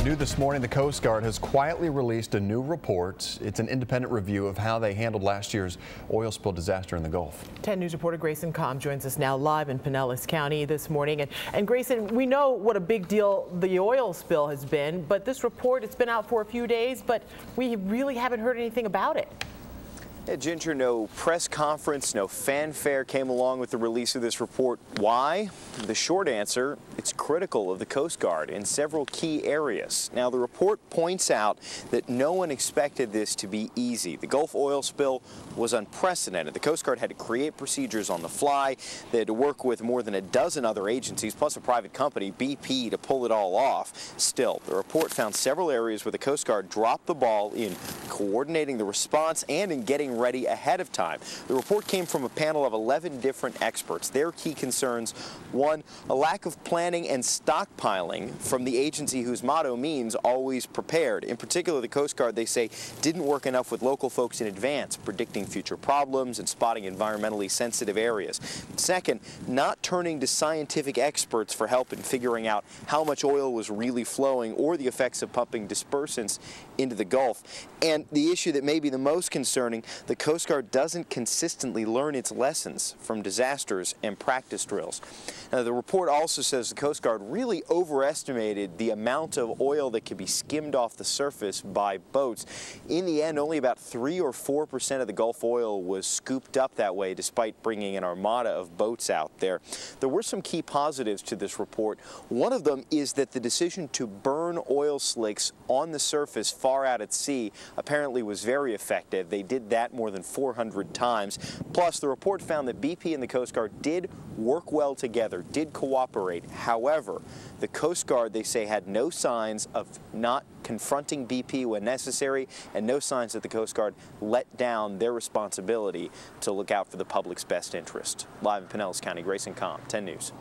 New this morning, the Coast Guard has quietly released a new report. It's an independent review of how they handled last year's oil spill disaster in the Gulf. 10 News reporter Grayson Comm joins us now live in Pinellas County this morning. And Grayson, we know what a big deal the oil spill has been, but this report, it's been out for a few days, but we really haven't heard anything about it. Yeah, Ginger, no press conference, no fanfare came along with the release of this report. Why? The short answer, it's critical of the Coast Guard in several key areas. Now, the report points out that no one expected this to be easy. The Gulf oil spill was unprecedented. The Coast Guard had to create procedures on the fly. They had to work with more than a dozen other agencies, plus a private company, BP, to pull it all off. Still, the report found several areas where the Coast Guard dropped the ball in coordinating the response and in getting ready ahead of time. The report came from a panel of 11 different experts. Their key concerns: one, a lack of planning and stockpiling from the agency whose motto means always prepared. In particular, the Coast Guard, they say, didn't work enough with local folks in advance, predicting future problems and spotting environmentally sensitive areas. Second, not turning to scientific experts for help in figuring out how much oil was really flowing or the effects of pumping dispersants into the Gulf. And the issue that may be the most concerning, the Coast Guard doesn't consistently learn its lessons from disasters and practice drills. Now, the report also says the Coast Guard really overestimated the amount of oil that could be skimmed off the surface by boats. In the end, only about 3 or 4% of the Gulf oil was scooped up that way, despite bringing an armada of boats out there. There were some key positives to this report. One of them is that the decision to burn oil slicks on the surface far out at sea apparently was very effective. They did that more than 400 times. Plus, the report found that BP and the Coast Guard did work well together, did cooperate. However, the Coast Guard, they say, had no signs of not confronting BP when necessary, and no signs that the Coast Guard let down their responsibility to look out for the public's best interest. Live in Pinellas County, Grayson Comm, 10 News.